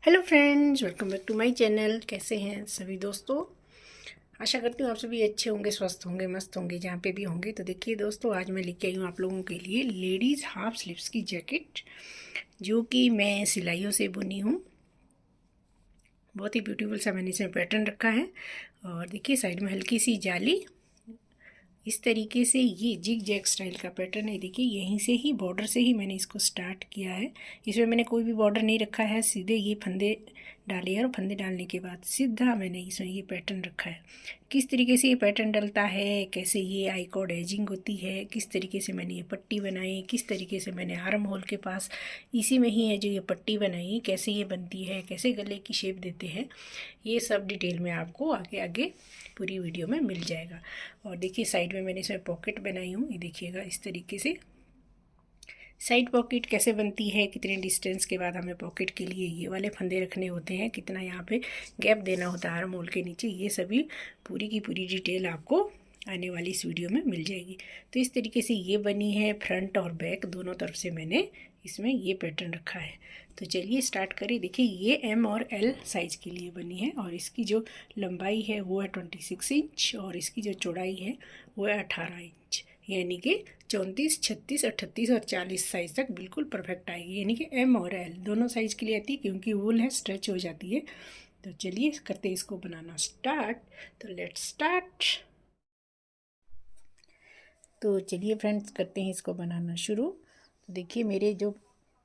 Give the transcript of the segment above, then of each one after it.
Hello friends, welcome back to my channel. कैसे हैं सभी दोस्तों? आशा करती हूँ आप सभी अच्छे होंगे, स्वस्थ होंगे, मस्त होंगे, जहाँ पे भी होंगे। तो देखिए दोस्तों, आज मैं लेके आई हूँ आप लोगों के लिए लेडीज़ हाफ स्लीव्स की जैकेट, जो कि मैं सिलाइयों से बुनी हूँ। बहुत ही ब्यूटीफुल सा मैंने इसमें पैटर्न रखा है। और देखिए साइड में हल्की सी जाली, इस तरीके से ये जिग जैग स्टाइल का पैटर्न है। देखिए यहीं से ही बॉर्डर से ही मैंने इसको स्टार्ट किया है। इसमें मैंने कोई भी बॉर्डर नहीं रखा है, सीधे ये फंदे डाले हैं और फंदे डालने के बाद सीधा मैंने इसमें ये पैटर्न रखा है। किस तरीके से ये पैटर्न डलता है, कैसे ये आई कॉर्ड एजिंग होती है, किस तरीके से मैंने ये पट्टी बनाई, किस तरीके से मैंने आर्म होल के पास इसी में ही है जो ये पट्टी बनाई, कैसे ये बनती है, कैसे गले की शेप देते हैं, ये सब डिटेल में आपको आगे आगे पूरी वीडियो में मिल जाएगा। और देखिए साइड में मैंने इसमें पॉकेट बनाई हूँ, ये देखिएगा इस तरीके से। साइड पॉकेट कैसे बनती है, कितने डिस्टेंस के बाद हमें पॉकेट के लिए ये वाले फंदे रखने होते हैं, कितना यहाँ पे गैप देना होता है आर्म होल के नीचे, ये सभी पूरी की पूरी डिटेल आपको आने वाली इस वीडियो में मिल जाएगी। तो इस तरीके से ये बनी है, फ्रंट और बैक दोनों तरफ से मैंने इसमें ये पैटर्न रखा है। तो चलिए स्टार्ट करें। देखिए ये एम और एल साइज़ के लिए बनी है और इसकी जो लंबाई है वो है 26 इंच और इसकी जो चौड़ाई है वो है 18 इंच, यानी कि 34, 36, 38 और 40 साइज़ तक बिल्कुल परफेक्ट आएगी। यानी कि एम और एल दोनों साइज़ के लिए आती है, क्योंकि वूल है, स्ट्रेच हो जाती है। तो चलिए करते हैं इसको बनाना स्टार्ट। तो लेट्स स्टार्ट। तो चलिए फ्रेंड्स करते हैं इसको बनाना शुरू। तो देखिए मेरे जो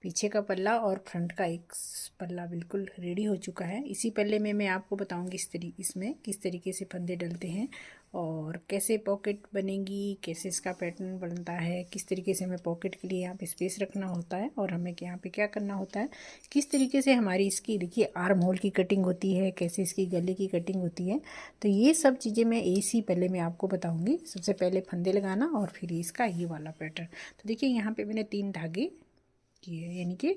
पीछे का पल्ला और फ्रंट का एक पल्ला बिल्कुल रेडी हो चुका है। इसी पल्ले में मैं आपको बताऊंगी इसमें किस तरीके से फंदे डलते हैं और कैसे पॉकेट बनेगी, कैसे इसका पैटर्न बनता है, किस तरीके से हमें पॉकेट के लिए यहाँ पे स्पेस रखना होता है और हमें यहाँ पे क्या करना होता है, किस तरीके से हमारी इसकी देखिए आर्म होल की कटिंग होती है, कैसे इसकी गले की कटिंग होती है। तो ये सब चीज़ें मैं इसी पहले मैं आपको बताऊँगी। सबसे पहले फंदे लगाना और फिर इसका ये वाला पैटर्न। तो देखिए यहाँ पर मैंने 3 धागे किए, यानी कि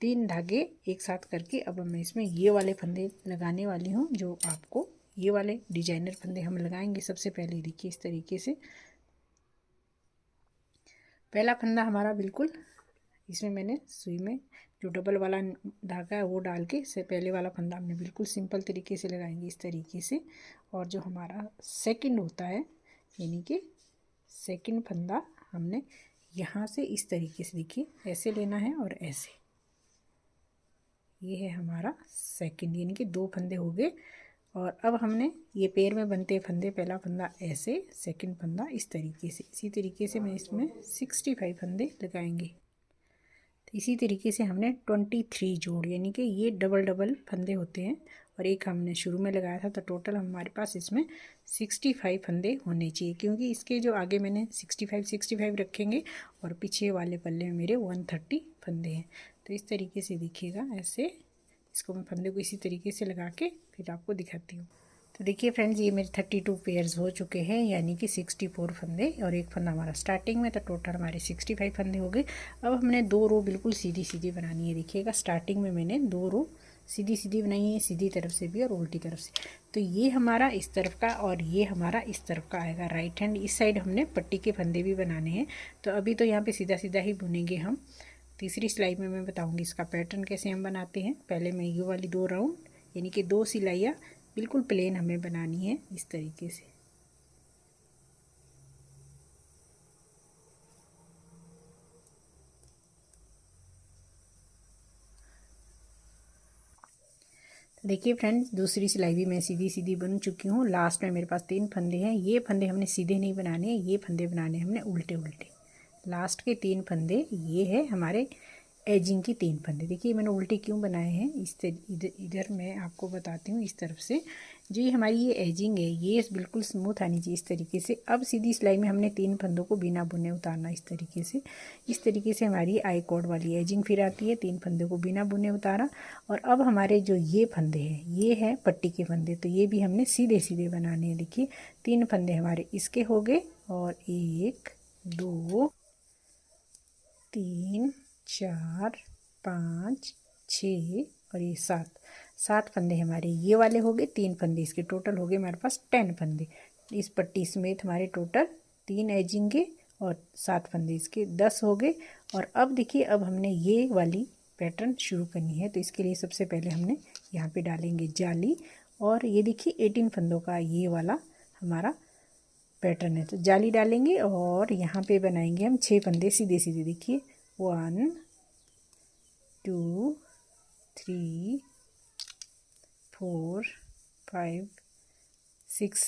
3 धागे एक साथ करके अब मैं इसमें ये वाले फंदे लगाने वाली हूँ, जो आपको ये वाले डिजाइनर फंदे हम लगाएंगे। सबसे पहले देखिए इस तरीके से पहला फंदा हमारा बिल्कुल, इसमें मैंने सुई में जो डबल वाला धागा है वो डाल के से पहले वाला फंदा हमने बिल्कुल सिंपल तरीके से लगाएंगे इस तरीके से। और जो हमारा सेकंड होता है, यानी कि सेकंड फंदा हमने यहाँ से इस तरीके से देखिए ऐसे लेना है और ऐसे, ये है हमारा सेकंड, यानी कि 2 फंदे हो गए। और अब हमने ये पैर में बनते फंदे, पहला फंदा ऐसे, सेकंड फंदा इस तरीके से, इसी तरीके से मैं इसमें 65 फंदे लगाएंगे। तो इसी तरीके से हमने 23 जोड़, यानी कि ये डबल डबल फंदे होते हैं और एक हमने शुरू में लगाया था, तो टोटल हमारे पास इसमें 65 फंदे होने चाहिए, क्योंकि इसके जो आगे मैंने 65 रखेंगे और पीछे वाले पल्ले में मेरे 130 फंदे हैं। तो इस तरीके से देखिएगा, ऐसे इसको मैं फंदे को इसी तरीके से लगा के फिर आपको दिखाती हूँ। तो देखिए फ्रेंड्स, ये मेरे 32 पेयर्स हो चुके हैं, यानी कि 64 फंदे और एक फंदा हमारा स्टार्टिंग में, तो टोटल हमारे 65 फंदे हो गए। अब हमने 2 रो बिल्कुल सीधी सीधी बनानी है। देखिएगा स्टार्टिंग में मैंने 2 रो सीधी सीधी बनाई है, सीधी तरफ से भी और उल्टी तरफ से। तो ये हमारा इस तरफ का और ये हमारा इस तरफ का आएगा राइट हैंड। इस साइड हमने पट्टी के फंदे भी बनाने हैं। तो अभी तो यहाँ पे सीधा सीधा ही बुनेंगे हम। तीसरी सिलाई में मैं बताऊँगी इसका पैटर्न कैसे हम बनाते हैं। पहले मैं ये वाली 2 राउंड, यानी कि 2 सिलाइयाँ बिल्कुल प्लेन हमें बनानी है इस तरीके से। देखिए फ्रेंड्स, दूसरी सिलाई भी मैं सीधी सीधी बन चुकी हूँ। लास्ट में मेरे पास 3 फंदे हैं। ये फंदे हमने सीधे नहीं बनाने हैं, ये फंदे बनाने हमने उल्टे उल्टे। लास्ट के 3 फंदे ये है हमारे एजिंग की 3 फंदे। देखिए मैंने उल्टे क्यों बनाए हैं, इधर इधर मैं आपको बताती हूँ। इस तरफ से जो ये हमारी ये एजिंग है, ये बिल्कुल स्मूथ आनी चाहिए इस तरीके से। अब सीधी सिलाई में हमने 3 फंदों को बिना बुने उतारना इस तरीके से। इस तरीके से हमारी आई कॉर्ड वाली एजिंग फिर आती है। 3 फंदों को बिना बुने उतारा और अब हमारे जो ये फंदे हैं, ये हैं पट्टी के फंदे, तो ये भी हमने सीधे सीधे बनाने हैं। देखिए 3 फंदे हमारे इसके हो गए और 1 2 3 4 5 6 और ये 7 फंदे हमारे ये वाले हो गए। 3 फंदे इसके, टोटल हो गए हमारे पास 10 फंदे। इस पट्टी समेत हमारे टोटल 3 एजिंग के और 7 फंदे इसके 10 हो गए। और अब देखिए, अब हमने ये वाली पैटर्न शुरू करनी है। तो इसके लिए सबसे पहले हमने यहाँ पे डालेंगे जाली, और ये देखिए 18 फंदों का ये वाला हमारा पैटर्न है। तो जाली डालेंगे और यहाँ पे बनाएंगे हम 6 फंदे सीधे सीधे। देखिए 1 2 3 4 5 6,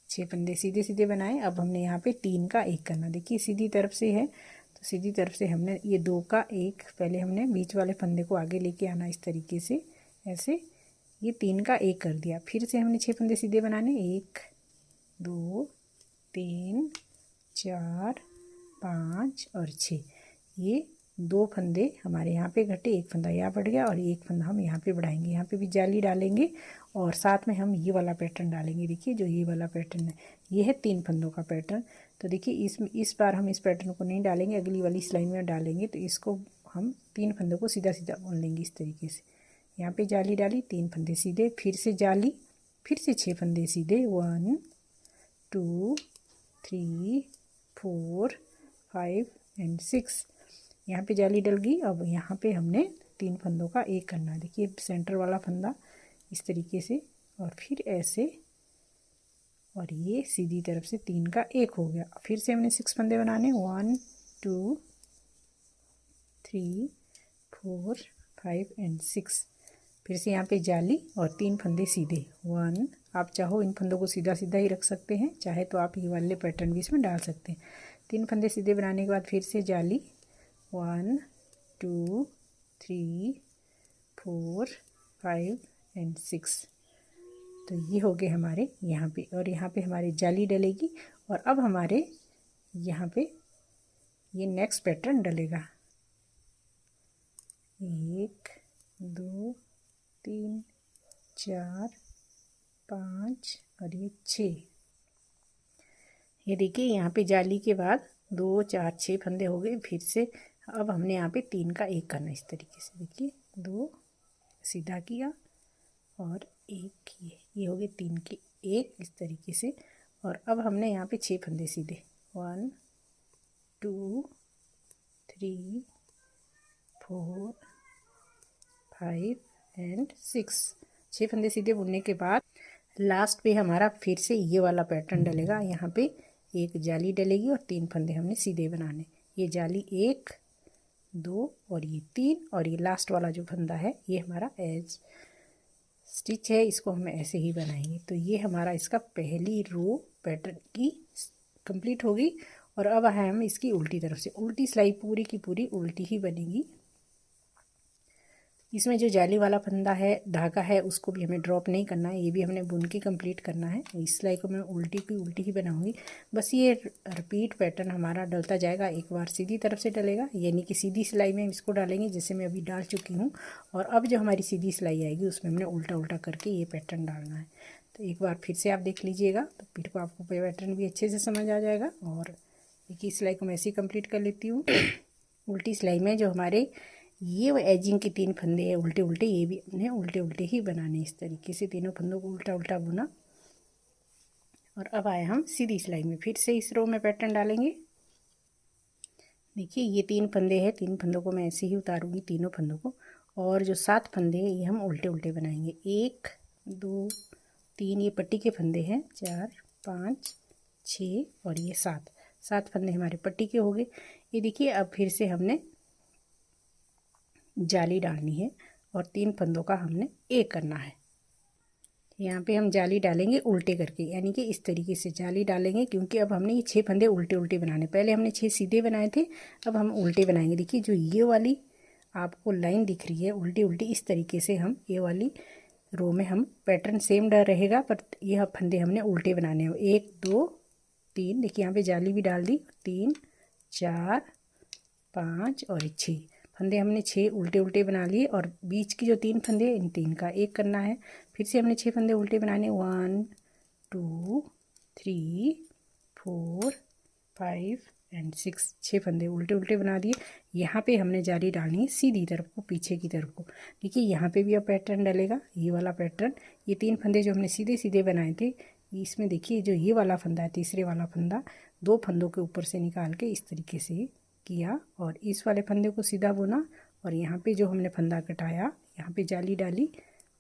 6 फंदे सीधे सीधे बनाए। अब हमने यहाँ पे 3 का 1 करना। देखिए सीधी तरफ से है तो सीधी तरफ से हमने ये 2 का 1, पहले हमने बीच वाले फंदे को आगे लेके आना इस तरीके से, ऐसे ये 3 का 1 कर दिया। फिर से हमने 6 फंदे सीधे बनाने, 1 2 3 4 5 और 6। ये 2 फंदे हमारे यहाँ पे घटे, 1 फंदा यहाँ बढ़ गया और 1 फंदा हम यहाँ पे बढ़ाएंगे। यहाँ पे भी जाली डालेंगे और साथ में हम ये वाला पैटर्न डालेंगे। देखिए जो ये वाला पैटर्न है, ये है 3 फंदों का पैटर्न। तो देखिए इस बार हम इस पैटर्न को नहीं डालेंगे, अगली वाली सिलाई में डालेंगे। तो इसको हम 3 फंदों को सीधा सीधा बुन लेंगे इस तरीके से। यहाँ पे जाली डाली, 3 फंदे सीधे, फिर से जाली, फिर से 6 फंदे सीधे, 1 2 3 4 5 एंड 6। यहाँ पे जाली डल गई। अब यहाँ पे हमने 3 फंदों का 1 करना है। देखिए सेंटर वाला फंदा इस तरीके से और फिर ऐसे, और ये सीधी तरफ से 3 का 1 हो गया। फिर से हमने 6 फंदे बनाने, 1 2 3 4 5 एंड 6। फिर से यहाँ पे जाली और 3 फंदे सीधे, 1। आप चाहो इन फंदों को सीधा सीधा ही रख सकते हैं, चाहे तो आप ये वाले पैटर्न भी इसमें डाल सकते हैं। 3 फंदे सीधे बनाने के बाद फिर से जाली, 1 2 3 4 5 एंड 6। तो ये हो गए हमारे यहाँ पे, और यहाँ पे हमारे जाली डलेगी। और अब हमारे यहाँ पे ये नेक्स्ट पैटर्न डलेगा, 1 2 3 4 5 और ये 6। ये देखिए यहाँ पे जाली के बाद 2 4 6 फंदे हो गए। फिर से अब हमने यहाँ पे 3 का 1 करना इस तरीके से। देखिए 2 सीधा किया और 1 ये हो गए 3 के 1 इस तरीके से। और अब हमने यहाँ पे 6 फंदे सीधे, 1 2 3 4 5 एंड 6। 6 फंदे सीधे बुनने के बाद लास्ट पे हमारा फिर से ये वाला पैटर्न डलेगा। यहाँ पे एक जाली डलेगी और 3 फंदे हमने सीधे बनाने। ये जाली 1 2 और ये 3, और ये लास्ट वाला जो फंदा है ये हमारा एज स्टिच है, इसको हम ऐसे ही बनाएंगे। तो ये हमारा इसका पहली रो पैटर्न की कंप्लीट होगी। और अब हम इसकी उल्टी तरफ से, उल्टी सिलाई पूरी की पूरी उल्टी ही बनेगी। इसमें जो जाली वाला फंदा है, धागा है, उसको भी हमें ड्रॉप नहीं करना है, ये भी हमने बुन के कंप्लीट करना है। इस सिलाई को मैं उल्टी की उल्टी ही बनाऊंगी। बस ये रिपीट पैटर्न हमारा डलता जाएगा। एक बार सीधी तरफ से डलेगा, यानी कि सीधी सिलाई में इसको डालेंगे जैसे मैं अभी डाल चुकी हूँ। और अब जो हमारी सीधी सिलाई आएगी उसमें हमने उल्टा उल्टा करके ये पैटर्न डालना है। तो एक बार फिर से आप देख लीजिएगा, तो फिर को आपको पैटर्न भी अच्छे से समझ आ जाएगा। और देखिए सिलाई को मैं ऐसे ही कंप्लीट कर लेती हूँ। उल्टी सिलाई में जो हमारे ये एजिंग के 3 फंदे हैं उल्टे उल्टे, ये भी हमने उल्टे उल्टे ही बनाने इस तरीके से। तीनों फंदों को उल्टा उल्टा बुना। और अब आए हम सीधी सिलाई में, फिर से इस रो में पैटर्न डालेंगे। देखिए ये 3 फंदे हैं, 3 फंदों को मैं ऐसे ही उतारूंगी, तीनों फंदों को। और जो 7 फंदे हैं ये हम उल्टे उल्टे बनाएंगे, 1 2 3, ये पट्टी के फंदे हैं, 4 5 6 और ये 7 फंदे हमारे पट्टी के हो गए। ये देखिए अब फिर से हमने जाली डालनी है और 3 फंदों का हमने 1 करना है। यहाँ पे हम जाली डालेंगे उल्टे करके, यानी कि इस तरीके से जाली डालेंगे, क्योंकि अब हमने ये 6 फंदे उल्टे उल्टे बनाने। पहले हमने 6 सीधे बनाए थे, अब हम उल्टे बनाएंगे। देखिए जो ये वाली आपको लाइन दिख रही है उल्टी उल्टी, इस तरीके से हम ये वाली रो में हम पैटर्न सेम डर रहेगा, पर यह फंदे हमने उल्टे बनाने हैं। 1 2 3, देखिए यहाँ पे जाली भी डाल दी, 3 4 5 और 6 फंदे हमने 6 उल्टे उल्टे बना लिए। और बीच की जो 3 फंदे, इन 3 का 1 करना है। फिर से हमने 6 फंदे उल्टे बनाने, 1 2 3 4 5 एंड 6। 6 फंदे उल्टे उल्टे बना दिए। यहाँ पे हमने जाली डालनी है सीधी तरफ को, पीछे की तरफ को। देखिए यहाँ पे भी अब पैटर्न डलेगा, ये वाला पैटर्न। ये 3 फंदे जो हमने सीधे सीधे बनाए थे, इसमें देखिए जो ये वाला फंदा है, तीसरे वाला फंदा, 2 फंदों के ऊपर से निकाल के इस तरीके से किया और इस वाले फंदे को सीधा बुना और यहाँ पे जो हमने फंदा कटाया यहाँ पे जाली डाली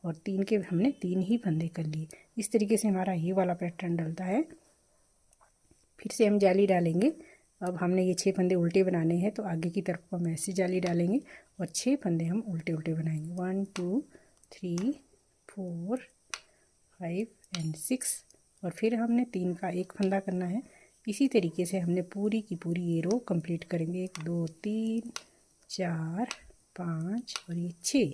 और 3 के हमने 3 ही फंदे कर लिए। इस तरीके से हमारा ये वाला पैटर्न डलता है। फिर से हम जाली डालेंगे। अब हमने ये 6 फंदे उल्टे बनाने हैं तो आगे की तरफ हम ऐसी जाली डालेंगे और 6 फंदे हम उल्टे उल्टे बनाएंगे। 1 2 3 4 5 एंड 6 और फिर हमने 3 का एक फंदा करना है। इसी तरीके से हमने पूरी की पूरी ये रो कंप्लीट करेंगे। 1 2 3 4 5 और ये 6।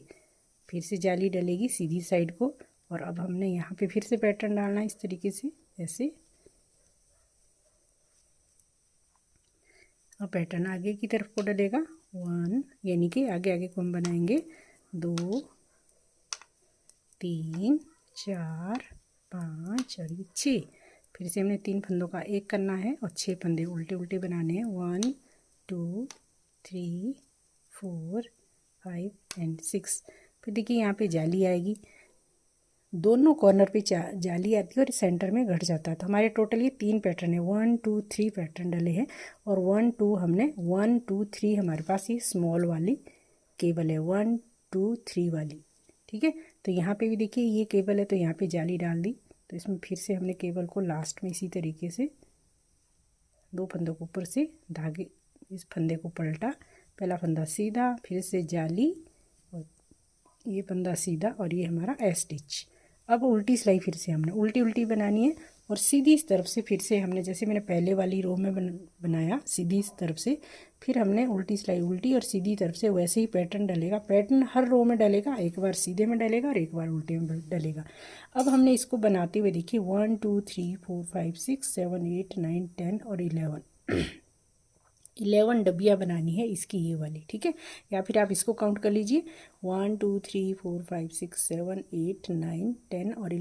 फिर से जाली डलेगी सीधी साइड को और अब हमने यहाँ पे फिर से पैटर्न डालना है इस तरीके से ऐसे। अब पैटर्न आगे की तरफ को डलेगा 1 यानी कि आगे आगे को हम बनाएंगे 2 3 4 5 और ये 6। फिर से हमने 3 फंदों का एक करना है और 6 फंदे उल्टे उल्टे बनाने हैं। 1 2 3 4 5 एंड 6। फिर देखिए यहाँ पे जाली आएगी, दोनों कॉर्नर पे जाली आती है और सेंटर में घट जाता है। तो हमारे टोटल ये 3 पैटर्न है। 1 2 3 पैटर्न डले हैं और 1 2 हमने 1 2 3 हमारे पास ये स्मॉल वाली केबल है 1 2 3 वाली, ठीक है। तो यहाँ पे भी देखिए ये केबल है तो यहाँ पे जाली डाल दी। तो इसमें फिर से हमने केबल को लास्ट में इसी तरीके से 2 फंदों को ऊपर से धागे इस फंदे को पलटा, पहला फंदा सीधा, फिर से जाली और ये फंदा सीधा और ये हमारा ए स्टिच। अब उल्टी सिलाई फिर से हमने उल्टी उल्टी बनानी है और सीधी इस तरफ से फिर से हमने जैसे मैंने पहले वाली रो में बनाया सीधी इस तरफ से, फिर हमने उल्टी सिलाई उल्टी और सीधी तरफ से वैसे ही पैटर्न डलेगा। पैटर्न हर रो में डलेगा, एक बार सीधे में डलेगा और एक बार उल्टे में डलेगा। अब हमने इसको बनाते हुए देखिए 1 2 3 4 5 6 7 8 9 10 और 11 डबिया बनानी है इसकी ये वाली, ठीक है। या फिर आप इसको काउंट कर लीजिए 1 2 3 4 5 6 7 8 9 10 और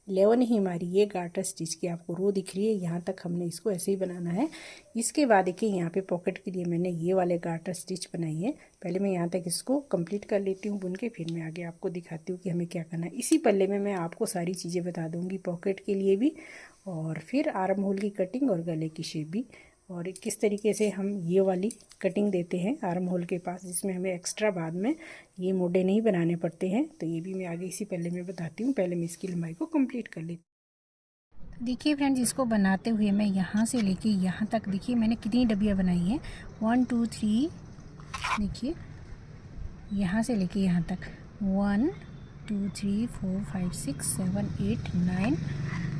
11 ही हमारी ये गार्टर स्टिच की आपको रो दिख रही है। यहाँ तक हमने इसको ऐसे ही बनाना है। इसके बाद देखिए यहाँ पे पॉकेट के लिए मैंने ये वाले गार्टर स्टिच बनाई है। पहले मैं यहाँ तक इसको कंप्लीट कर लेती हूँ बुन के, फिर मैं आगे आपको दिखाती हूँ कि हमें क्या करना है। इसी पल्ले में मैं आपको सारी चीज़ें बता दूँगी पॉकेट के लिए भी और फिर आर्म होल की कटिंग और गले की शेप भी और किस तरीके से हम ये वाली कटिंग देते हैं आर्म होल के पास, जिसमें हमें एक्स्ट्रा बाद में ये मोड़े नहीं बनाने पड़ते हैं। तो ये भी मैं आगे इसी पहले में बताती हूँ। पहले मैं इसकी लंबाई को कंप्लीट कर लेती हूँ। देखिए फ्रेंड्स, इसको बनाते हुए मैं यहाँ से लेके यहाँ तक देखिए मैंने कितनी डबियाँ बनाई हैं 1 2 3, देखिए यहाँ से लेके यहाँ तक 1 2 3 4 5 6 7 8 9,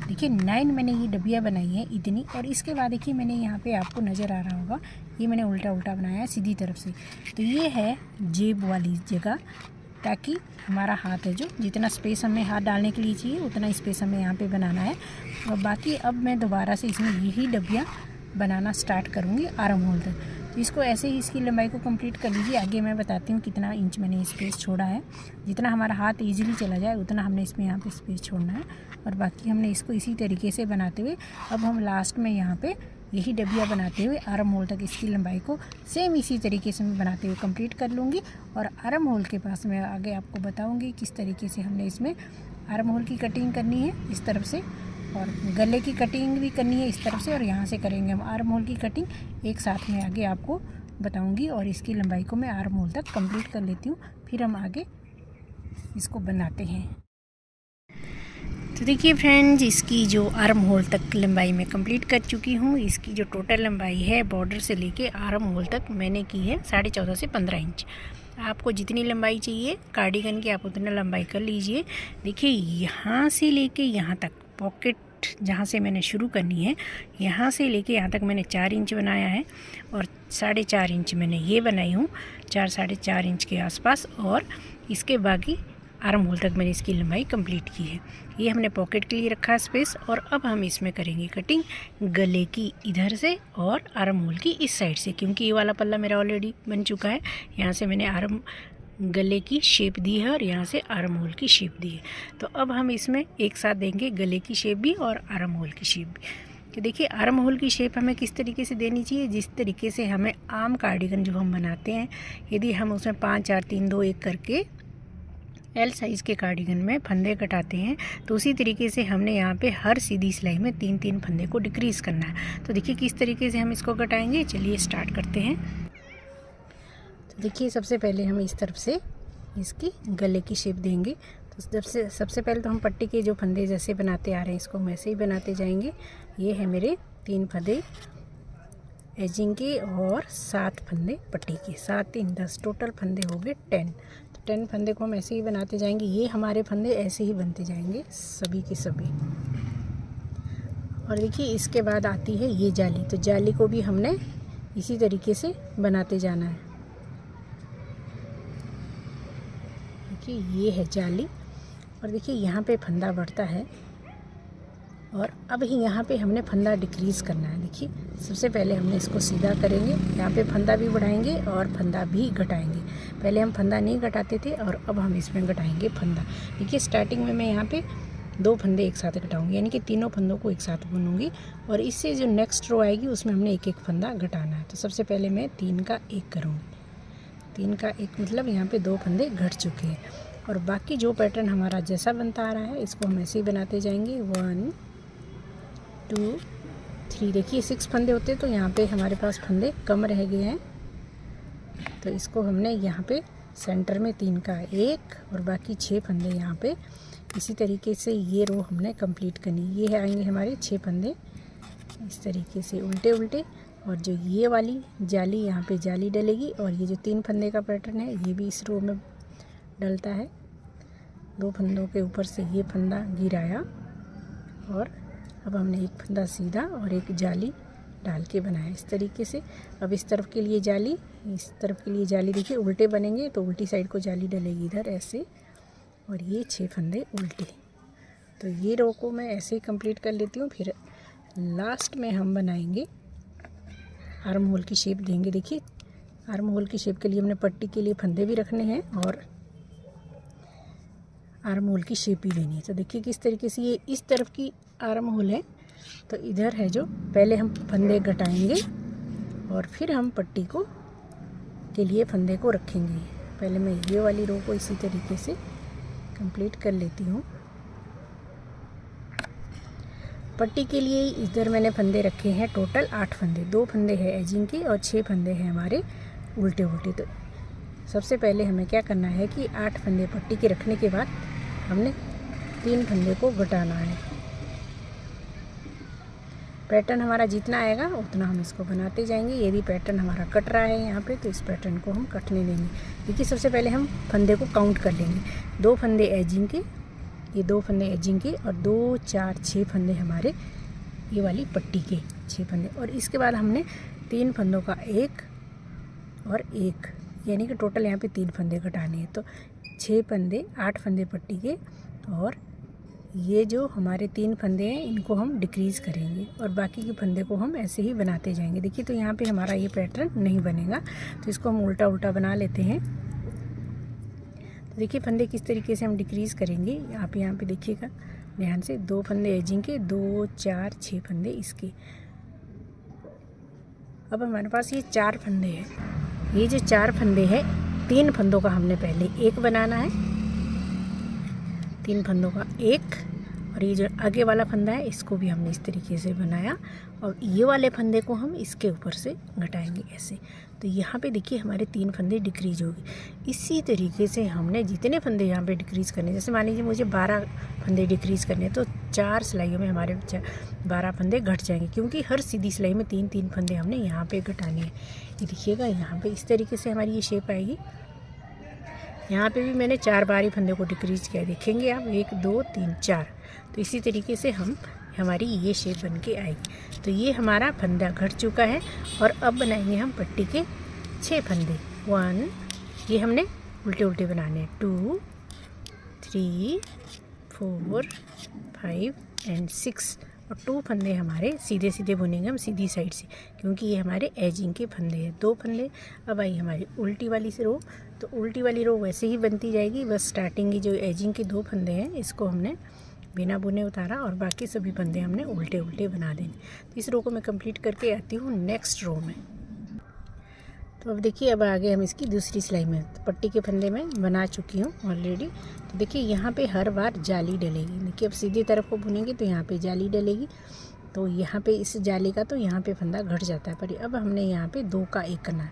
देखिए 9 मैंने ये डबियाँ बनाई है इतनी। और इसके बाद देखिए मैंने यहाँ पे आपको नज़र आ रहा होगा ये मैंने उल्टा उल्टा बनाया है सीधी तरफ से। तो ये है जेब वाली जगह, ताकि हमारा हाथ है जो जितना स्पेस हमें हाथ डालने के लिए चाहिए उतना स्पेस हमें यहाँ पे बनाना है। और बाकी अब मैं दोबारा से इसमें यही डबियाँ बनाना स्टार्ट करूँगी आर्म होल तक। तो इसको ऐसे ही इसकी लंबाई को कंप्लीट कर लीजिए। आगे मैं बताती हूँ कितना इंच मैंने स्पेस छोड़ा है। जितना हमारा हाथ इजीली चला जाए उतना हमने इसमें यहाँ पे स्पेस छोड़ना है। और बाकी हमने इसको इसी तरीके से बनाते हुए अब हम लास्ट में यहाँ पे यही डबिया बनाते हुए आर्म होल तक इसकी लंबाई को सेम इसी तरीके से मैं बनाते हुए कंप्लीट कर लूँगी। और आर्म होल के पास मैं आगे आपको बताऊँगी किस तरीके से हमने इसमें आर्म होल की कटिंग करनी है इस तरफ से, और गले की कटिंग भी करनी है इस तरफ से, और यहाँ से करेंगे हम आर्म होल की कटिंग एक साथ में आगे आपको बताऊंगी। और इसकी लंबाई को मैं आर्म होल तक कंप्लीट कर लेती हूँ, फिर हम आगे इसको बनाते हैं। तो देखिए फ्रेंड्स, इसकी जो आर्म होल तक लंबाई मैं कंप्लीट कर चुकी हूँ। इसकी जो टोटल लंबाई है बॉर्डर से लेके आर्म होल तक मैंने की है 14.5 से 15 इंच। आपको जितनी लंबाई चाहिए कार्डिगन की आप उतना लंबाई कर लीजिए। देखिए यहाँ से लेके यहाँ तक पॉकेट जहाँ से मैंने शुरू करनी है यहाँ से लेके यहाँ तक मैंने 4 इंच बनाया है और 4.5 इंच मैंने ये बनाई हूँ 4-4.5 इंच के आसपास। और इसके बाकी आर्म होल तक मैंने इसकी लंबाई कंप्लीट की है। ये हमने पॉकेट के लिए रखा स्पेस। और अब हम इसमें करेंगे कटिंग गले की इधर से और आर्म होल की इस साइड से, क्योंकि ये वाला पल्ला मेरा ऑलरेडी बन चुका है। यहाँ से मैंने गले की शेप दी है और यहाँ से आर्म होल की शेप दी है। तो अब हम इसमें एक साथ देंगे गले की शेप भी और आर्म होल की शेप भी। तो देखिए आर्म होल की शेप हमें किस तरीके से देनी चाहिए, जिस तरीके से हमें आम कार्डिगन जो हम बनाते हैं, यदि हम उसमें 5 4 3 2 1 करके एल साइज़ के कार्डिगन में फंदे कटाते हैं, तो उसी तरीके से हमने यहाँ पे हर सीधी सिलाई में 3-3 फंदे को डिक्रीज़ करना है। तो देखिए किस तरीके से हम इसको कटाएंगे, चलिए स्टार्ट करते हैं। तो देखिए सबसे पहले हम इस तरफ से इसकी गले की शेप देंगे। तो सबसे पहले तो हम पट्टी के जो फंदे जैसे बनाते आ रहे हैं इसको हम ऐसे ही बनाते जाएंगे। ये है मेरे 3 फंदे एजिंग के और 7 फंदे पट्टी के, 7 3 10, टोटल फंदे हो गए 10। तो 10 फंदे को हम ऐसे ही बनाते जाएंगे। ये हमारे फंदे ऐसे ही बनते जाएंगे सभी के सभी। और देखिए इसके बाद आती है ये जाली। तो जाली को भी हमने इसी तरीके से बनाते जाना है। देखिए ये है जाली और देखिए यहाँ पे फंदा बढ़ता है और अब ही यहाँ पे हमने फंदा डिक्रीज़ करना है। देखिए सबसे पहले हमने इसको सीधा करेंगे, यहाँ पे फंदा भी बढ़ाएंगे और फंदा भी घटाएंगे। पहले हम फंदा नहीं घटाते थे और अब हम इसमें घटाएंगे फंदा। देखिए स्टार्टिंग में मैं यहाँ पे 2 फंदे एक साथ घटाऊंगी, यानी कि तीनों फंदों को एक साथ बुनूंगी और इससे जो नेक्स्ट रो आएगी उसमें हमने एक एक फंदा घटाना है। तो सबसे पहले मैं 3 का 1 करूँगी। 3 का 1 मतलब यहाँ पे 2 फंदे घट चुके हैं और बाकी जो पैटर्न हमारा जैसा बनता आ रहा है इसको हम ऐसे ही बनाते जाएंगे। 1 2 3। देखिए 6 फंदे होते तो यहाँ पे हमारे पास फंदे कम रह गए हैं, तो इसको हमने यहाँ पे सेंटर में 3 का 1 और बाकी 6 फंदे यहाँ पे इसी तरीके से ये रो हमने कंप्लीट करनी। ये आएंगे हमारे 6 फंदे इस तरीके से उल्टे उल्टे और जो ये वाली जाली यहाँ पे जाली डलेगी और ये जो 3 फंदे का पैटर्न है ये भी इस रो में डलता है। 2 फंदों के ऊपर से ये फंदा गिराया और अब हमने एक फंदा सीधा और एक जाली डाल के बनाया इस तरीके से। अब इस तरफ के लिए जाली, इस तरफ के लिए जाली। देखिए उल्टे बनेंगे तो उल्टी साइड को जाली डलेगी इधर ऐसे और ये 6 फंदे उल्टे। तो ये रो को मैं ऐसे ही कंप्लीट कर लेती हूँ। फिर लास्ट में हम बनाएंगे आर्म होल की शेप देंगे। देखिए आर्म होल की शेप के लिए हमने पट्टी के लिए फंदे भी रखने हैं और आर्म होल की शेप भी देनी है। तो देखिए किस तरीके से ये इस तरफ की आर्म होल है तो इधर है जो पहले हम फंदे घटाएंगे और फिर हम पट्टी को के लिए फंदे को रखेंगे। पहले मैं ये वाली रो को इसी तरीके से कंप्लीट कर लेती हूँ। पट्टी के लिए इधर मैंने फंदे रखे हैं टोटल 8 फंदे। 2 फंदे हैं एजिंग के और 6 फंदे हैं हमारे उल्टे उल्टे। तो सबसे पहले हमें क्या करना है कि 8 फंदे पट्टी के रखने के बाद हमने 3 फंदे को घटाना है। पैटर्न हमारा जितना आएगा उतना हम इसको बनाते जाएंगे। यदि पैटर्न हमारा कट रहा है यहाँ पे तो इस पैटर्न को हम कटने देंगे। देखिए सबसे पहले हम फंदे को काउंट कर लेंगे। 2 फंदे एजिंग के, ये 2 फंदे एजिंग के और 2 4 6 फंदे हमारे ये वाली पट्टी के 6 फंदे और इसके बाद हमने 3 फंदों का 1 और 1 यानी कि टोटल यहाँ पे 3 फंदे घटाने हैं। तो 6 फंदे 8 फंदे पट्टी के और ये जो हमारे 3 फंदे हैं इनको हम डिक्रीज़ करेंगे और बाकी के फंदे को हम ऐसे ही बनाते जाएंगे। देखिए तो यहाँ पे हमारा ये पैटर्न नहीं बनेगा तो इसको हम उल्टा उल्टा बना लेते हैं। तो देखिए फंदे किस तरीके से हम डिक्रीज़ करेंगे। यहाँ पे देखिएगा ध्यान से। 2 फंदे एजिंग के, 2 4 6 फंदे इसके। अब हमारे पास ये 4 फंदे हैं। ये जो 4 फंदे हैं 3 फंदों का हमने पहले 1 बनाना है। 3 फंदों का 1 और ये जो आगे वाला फंदा है इसको भी हमने इस तरीके से बनाया और ये वाले फंदे को हम इसके ऊपर से घटाएंगे ऐसे। तो यहाँ पे देखिए हमारे 3 फंदे डिक्रीज होगी। इसी तरीके से हमने जितने फंदे यहाँ पे डिक्रीज़ करने, जैसे मान लीजिए मुझे 12 फंदे डिक्रीज़ करने तो 4 सिलाइयों में हमारे 12 फंदे घट जाएंगे क्योंकि हर सीधी सिलाई में 3 फंदे हमने यहाँ पे घटाने हैं। ये देखिएगा यहाँ पे इस तरीके से हमारी ये शेप आएगी। यहाँ पे भी मैंने 4 बार ही फंदे को डिक्रीज़ किया, देखेंगे आप 1 2 3 4। तो इसी तरीके से हमारी ये शेप बन के आएगी। तो ये हमारा फंदा घट चुका है और अब बनाएंगे हम पट्टी के 6 फंदे। 1 ये हमने उल्टे उल्टे बनाने हैं, 2 3 4 5 एंड 6 और 2 फंदे हमारे सीधे सीधे बुनेंगे हम सीधी साइड से क्योंकि ये हमारे एजिंग के फंदे हैं। 2 फंदे। अब आई हमारी उल्टी वाली से रो। तो उल्टी वाली रो वैसे ही बनती जाएगी, बस स्टार्टिंग की जो एजिंग के 2 फंदे हैं इसको हमने बिना बुने उतारा और बाकी सभी फंदे हमने उल्टे उल्टे बना देने। तो इस रो को मैं कंप्लीट करके आती हूँ नेक्स्ट रो में। तो अब देखिए अब आगे हम इसकी दूसरी सिलाई में तो पट्टी के फंदे में बना चुकी हूँ ऑलरेडी। तो देखिए यहाँ पे हर बार जाली डलेगी। देखिए अब सीधी तरफ को बुनेंगे तो यहाँ पे जाली डलेगी। तो यहाँ पे इस जाली का तो यहाँ पे फंदा घट जाता है, पर अब हमने यहाँ पे 2 का 1 करना है।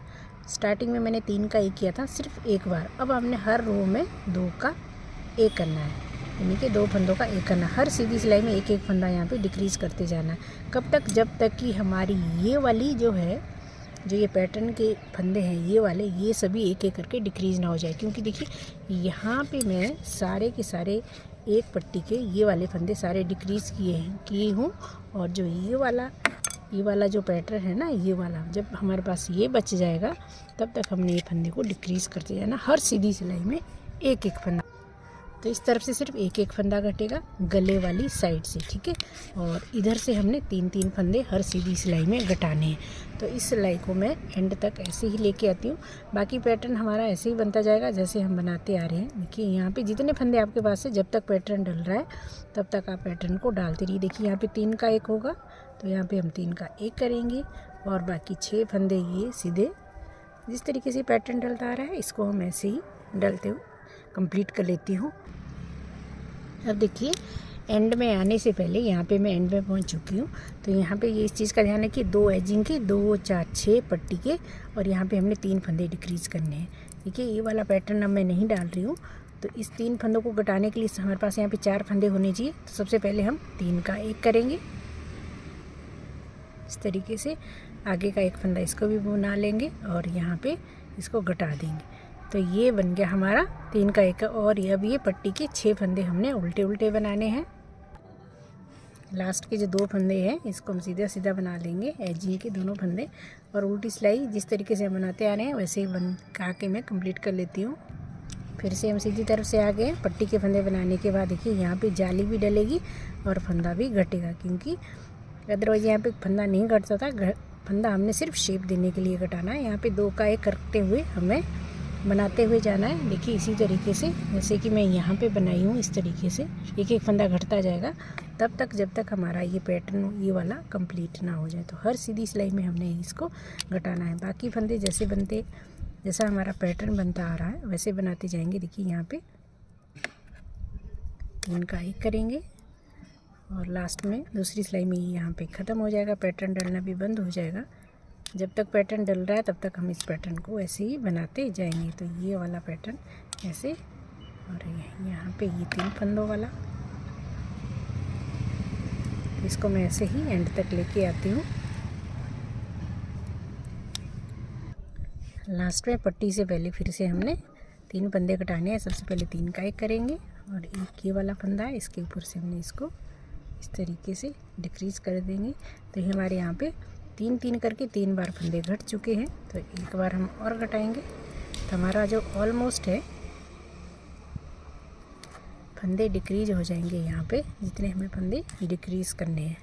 स्टार्टिंग में मैंने 3 का 1 किया था सिर्फ एक बार। अब हमने हर रो में 2 का 1 करना है, यानी कि 2 फंदों का 1 करना। हर सीधी सिलाई में एक एक फंदा यहाँ पे डिक्रीज़ करते जाना है। कब तक? जब तक कि हमारी ये वाली जो है, जो ये पैटर्न के फंदे हैं ये वाले, ये सभी एक एक करके डिक्रीज़ ना हो जाए। क्योंकि देखिए यहाँ पे मैं सारे के सारे एक पट्टी के ये वाले फंदे सारे डिक्रीज़ किए हूँ। और जो ये वाला जो पैटर्न है ना, ये वाला जब हमारे पास ये बच जाएगा तब तक हमने ये फंदे को डिक्रीज़ करते जाना, हर सीधी सिलाई में एक एक फंदा। तो इस तरफ से सिर्फ एक एक फंदा घटेगा गले वाली साइड से, ठीक है। और इधर से हमने 3-3 फंदे हर सीधी सिलाई में घटाने हैं। तो इस सिलाई को मैं एंड तक ऐसे ही लेके आती हूँ। बाकी पैटर्न हमारा ऐसे ही बनता जाएगा जैसे हम बनाते आ रहे हैं। देखिए यहाँ पे जितने फंदे आपके पास है, जब तक पैटर्न डल रहा है तब तक आप पैटर्न को डालते रहिए। देखिए यहाँ पे 3 का 1 होगा, तो यहाँ पे हम 3 का 1 करेंगे और बाकी 6 फंदे ये सीधे जिस तरीके से पैटर्न डलता आ रहा है इसको हम ऐसे ही डलते हुए कंप्लीट कर लेती हूँ। अब देखिए एंड में आने से पहले यहाँ पे मैं एंड में पहुँच चुकी हूँ। तो यहाँ पे ये इस चीज़ का ध्यान है कि 2 एजिंग के, 2, 4, 6 पट्टी के, और यहाँ पे हमने 3 फंदे डिक्रीज़ करने हैं। देखिए ये वाला पैटर्न अब मैं नहीं डाल रही हूँ। तो इस 3 फंदों को घटाने के लिए हमारे पास यहाँ पे 4 फंदे होने चाहिए। तो सबसे पहले हम 3 का 1 करेंगे, इस तरीके से आगे का 1 फंदा इसको भी बना लेंगे और यहाँ पे इसको घटा देंगे। तो ये बन गया हमारा 3 का 1। और अब ये पट्टी के 6 फंदे हमने उल्टे उल्टे बनाने हैं। लास्ट के जो 2 फंदे हैं इसको हम सीधा सीधा बना लेंगे, एजिंग के दोनों फंदे। और उल्टी सिलाई जिस तरीके से हम बनाते आ रहे हैं वैसे ही बना के मैं कंप्लीट कर लेती हूँ। फिर से हम सीधी तरफ से आ गए। पट्टी के फंदे बनाने के बाद देखिए यहाँ पे जाली भी डलेगी और फंदा भी घटेगा, क्योंकि अदरवाइज यहाँ पे फंदा नहीं घटता था। फंदा हमने सिर्फ शेप देने के लिए घटाना है। यहाँ पे 2 का 1 करते हुए हमें बनाते हुए जाना है। देखिए इसी तरीके से जैसे कि मैं यहाँ पे बनाई हूँ, इस तरीके से एक एक फंदा घटता जाएगा तब तक जब तक हमारा ये पैटर्न ये वाला कंप्लीट ना हो जाए। तो हर सीधी सिलाई में हमने इसको घटाना है। बाकी फंदे जैसा हमारा पैटर्न बनता आ रहा है वैसे बनाते जाएंगे। देखिए यहाँ पे 3 का 1 करेंगे और लास्ट में दूसरी सिलाई में यहाँ पे ख़त्म हो जाएगा, पैटर्न डलना भी बंद हो जाएगा। जब तक पैटर्न डल रहा है तब तक हम इस पैटर्न को ऐसे ही बनाते जाएंगे। तो ये वाला पैटर्न ऐसे, और यहाँ पे ये 3 फंदों वाला, इसको मैं ऐसे ही एंड तक लेके आती हूँ। लास्ट में पट्टी से पहले फिर से हमने 3 फंदे घटाने हैं। सबसे पहले 3 का 1 करेंगे और एक ये वाला फंदा है इसके ऊपर से हमने इसको इस तरीके से डिक्रीज़ कर देंगे। तो ये हमारे यहाँ पे 3-3 करके 3 बार फंदे घट चुके हैं। तो एक बार हम और घटाएंगे तो हमारा जो ऑलमोस्ट है फंदे डिक्रीज हो जाएंगे। यहाँ पे जितने हमें फंदे डिक्रीज़ करने हैं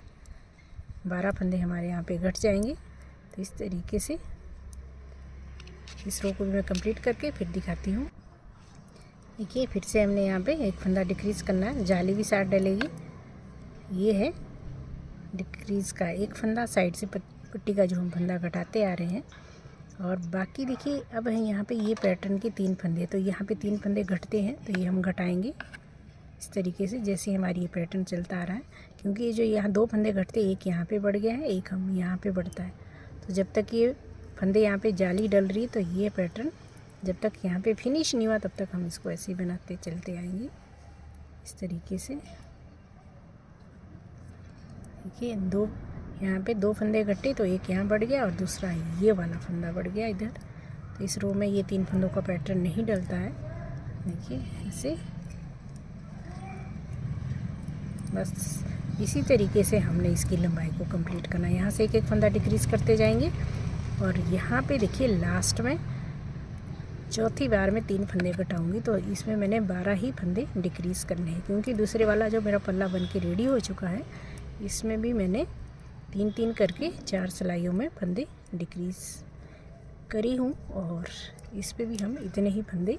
12 फंदे हमारे यहाँ पे घट जाएंगे। तो इस तरीके से इस रो को भी मैं कंप्लीट करके फिर दिखाती हूँ। देखिए फिर से हमने यहाँ पे एक फंदा डिक्रीज़ करना है, जाली भी साथ डलेगी। ये है डिक्रीज़ का 1 फंदा, साइड से पट्टी का जो हम फंदा घटाते आ रहे हैं। और बाकी देखिए अब है यहाँ पे ये पैटर्न के 3 फंदे, तो यहाँ पे 3 फंदे घटते हैं तो ये हम घटाएंगे इस तरीके से जैसे हमारी ये पैटर्न चलता आ रहा है। क्योंकि ये जो यहाँ 2 फंदे घटते, एक यहाँ पे बढ़ गया है, एक हम यहाँ पे बढ़ता है। तो जब तक ये फंदे यहाँ पे जाली डल रही है तो ये पैटर्न जब तक यहाँ पे फिनिश नहीं हुआ तब तक हम इसको ऐसे ही बनाते चलते आएंगे इस तरीके से। देखिए यहाँ पे 2 फंदे घटे तो एक यहाँ बढ़ गया और दूसरा ये वाला फंदा बढ़ गया इधर। तो इस रो में ये 3 फंदों का पैटर्न नहीं डलता है। देखिए ऐसे बस इसी तरीके से हमने इसकी लंबाई को कंप्लीट करना है। यहाँ से एक एक फंदा डिक्रीज़ करते जाएंगे और यहाँ पे देखिए लास्ट में चौथी बार में 3 फंदे घटाऊंगी तो इसमें मैंने 12 ही फंदे डिक्रीज़ करने हैं। क्योंकि दूसरे वाला जो मेरा पल्ला बन के रेडी हो चुका है इसमें भी मैंने 3-3 करके 4 सिलाइयों में फंदे डिक्रीज़ करी हूँ। और इस पे भी हम इतने ही फंदे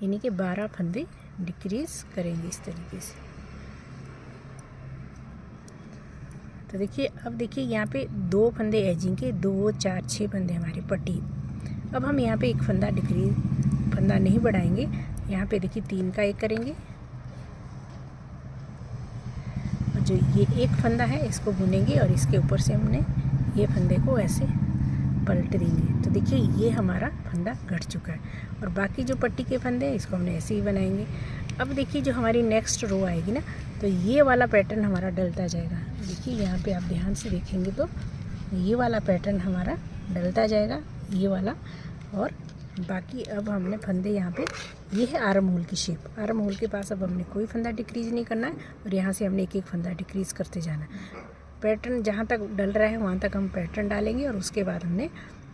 यानी कि 12 फंदे डिक्रीज़ करेंगे इस तरीके से। तो देखिए अब देखिए यहाँ पे 2 फंदे एजिंग के, 2, 4, 6 फंदे हमारी पट्टी। अब हम यहाँ पे एक फंदा नहीं बढ़ाएंगे। यहाँ पे देखिए 3 का 1 करेंगे और जो ये एक फंदा है इसको बुनेंगे और इसके ऊपर से हमने ये फंदे को ऐसे पलट देंगे। तो देखिए ये हमारा फंदा घट चुका है। और बाकी जो पट्टी के फंदे हैं इसको हमने ऐसे ही बनाएंगे। अब देखिए जो हमारी नेक्स्ट रो आएगी ना, तो ये वाला पैटर्न हमारा डलता जाएगा। देखिए यहाँ पे आप ध्यान से देखेंगे तो ये वाला पैटर्न हमारा डलता जाएगा, ये वाला। और बाकी अब हमने फंदे यहाँ पे, ये है आर्म होल की शेप। आर्म होल के पास अब हमने कोई फंदा डिक्रीज़ नहीं करना है और यहाँ से हमने एक एक फंदा डिक्रीज़ करते जाना है। पैटर्न जहाँ तक डल रहा है वहाँ तक हम पैटर्न डालेंगे और उसके बाद हमने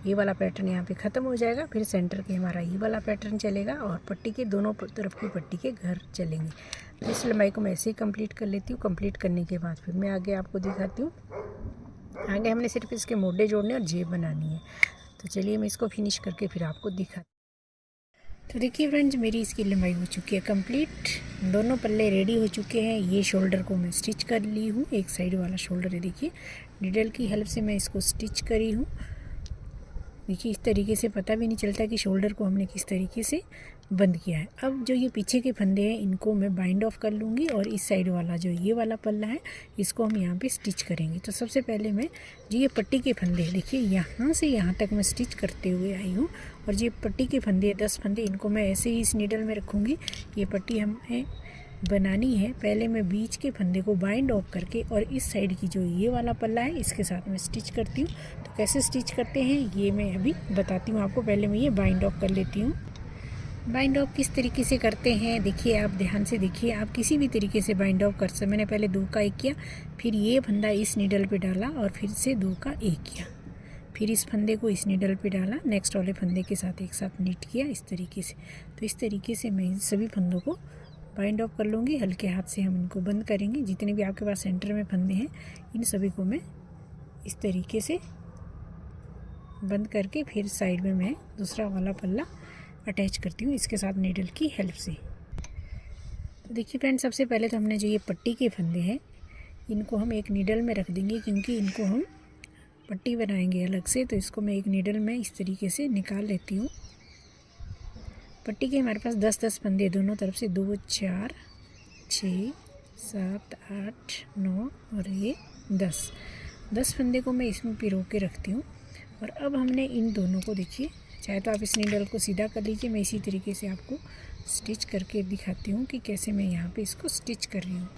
ये वाला पैटर्न यहाँ पे ख़त्म हो जाएगा। फिर सेंटर के हमारा ये वाला पैटर्न चलेगा और पट्टी के दोनों तरफ की पट्टी के घर चलेंगे। तो इस लंबाई को मैं ऐसे ही कंप्लीट कर लेती हूँ। कंप्लीट करने के बाद फिर मैं आगे आपको दिखाती हूँ। आगे हमने सिर्फ इसके मोड़े जोड़ने और जेब बनानी है। तो चलिए मैं इसको फिनिश करके फिर आपको दिखाती हूँ। तो देखिए फ्रेंड्स, मेरी इसकी लंबाई हो चुकी है कंप्लीट। दोनों पल्ले रेडी हो चुके हैं। ये शोल्डर को मैं स्टिच कर ली हूँ। एक साइड वाला शोल्डर है, देखिए नीडल की हेल्प से मैं इसको स्टिच करी हूँ। देखिए इस तरीके से पता भी नहीं चलता कि शोल्डर को हमने किस तरीके से बंद किया है। अब जो ये पीछे के फंदे हैं इनको मैं बाइंड ऑफ कर लूँगी और इस साइड वाला जो ये वाला पल्ला है इसको हम यहाँ पे स्टिच करेंगे। तो सबसे पहले मैं जो ये पट्टी के फंदे हैं, देखिए यहाँ से यहाँ तक मैं स्टिच करते हुए आई हूँ। और ये पट्टी के फंदे 10 फंदे, इनको मैं ऐसे ही इस नीडल में रखूँगी। ये पट्टी हमें बनानी है। पहले मैं बीच के फंदे को बाइंड ऑफ करके और इस साइड की जो ये वाला पल्ला है इसके साथ मैं स्टिच करती हूँ। तो कैसे स्टिच करते हैं ये मैं अभी बताती हूँ आपको। पहले मैं ये बाइंड ऑफ कर लेती हूँ। बाइंड ऑफ किस तरीके से करते हैं देखिए, आप ध्यान से देखिए। आप किसी भी तरीके से बाइंड ऑफ कर सकते। मैंने पहले 2 का 1 किया, फिर ये फंदा इस नीडल पे डाला और फिर से 2 का 1 किया, फिर इस फंदे को इस नीडल पे डाला, नेक्स्ट वाले फंदे के साथ एक साथ नीट किया इस तरीके से। तो इस तरीके से मैं इन सभी फंदों को बाइंड ऑफ कर लूँगी। हल्के हाथ से हम इनको बंद करेंगे। जितने भी आपके पास सेंटर में फंदे हैं इन सभी को मैं इस तरीके से बंद करके फिर साइड में मैं दूसरा वाला पल्ला अटैच करती हूँ इसके साथ नीडल की हेल्प से। तो देखिए फ्रेंड्स, सबसे पहले तो हमने जो ये पट्टी के फंदे हैं इनको हम एक नीडल में रख देंगे, क्योंकि इनको हम पट्टी बनाएंगे अलग से। तो इसको मैं एक नीडल में इस तरीके से निकाल लेती हूँ। पट्टी के हमारे पास 10-10 फंदे दोनों तरफ से, 2, 4, 6, 7, 8, 9 और ये 10 फंदे को मैं इसमें पिरो के रखती हूँ। और अब हमने इन दोनों को, देखिए चाहे तो आप इस नीडल को सीधा कर लीजिए, मैं इसी तरीके से आपको स्टिच करके दिखाती हूँ कि कैसे मैं यहाँ पे इसको स्टिच कर रही हूँ।